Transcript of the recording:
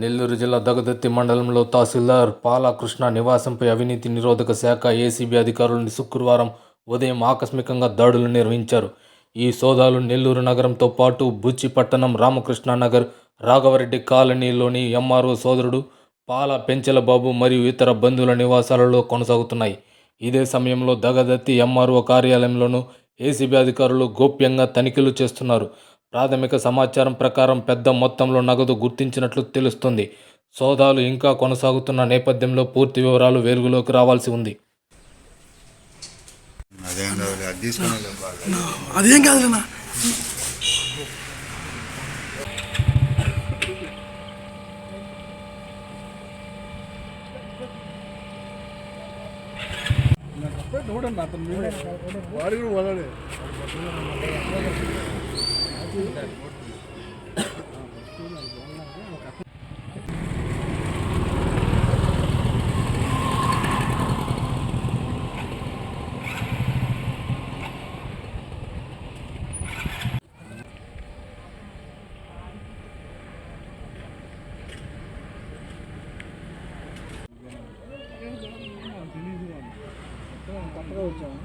నెల్లూరు జిల్లా దగదత్తి మండలంలో తహసీల్దార్ పాలకృష్ణ నివాసంపై అవినీతి నిరోధక శాఖ ఏసీబీ అధికారులు శుక్రవారం ఉదయం ఆకస్మికంగా దాడులు నిర్వహించారు. ఈ సోదాలు నెల్లూరు నగరంతో పాటు బుచ్చిపట్టణం, రామకృష్ణానగర్, రాఘవరెడ్డి కాలనీలోని ఎంఆర్ఓ సోదరుడు పాల పెంచలబాబు మరియు ఇతర బంధువుల నివాసాలలో కొనసాగుతున్నాయి. ఇదే సమయంలో దగదత్తి ఎంఆర్ఓ కార్యాలయంలోనూ ఏసీబీ అధికారులు గోప్యంగా తనిఖీలు చేస్తున్నారు. ప్రాథమిక సమాచారం ప్రకారం పెద్ద మొత్తంలో నగదు గుర్తించినట్లు తెలుస్తోంది. సోదాలు ఇంకా కొనసాగుతున్న నేపథ్యంలో పూర్తి వివరాలు వెలుగులోకి రావాల్సి ఉంది. అదేం కాదులేనా చూడండి అతను వాడు కూడా వదలే కొత్తగా వచ్చాము.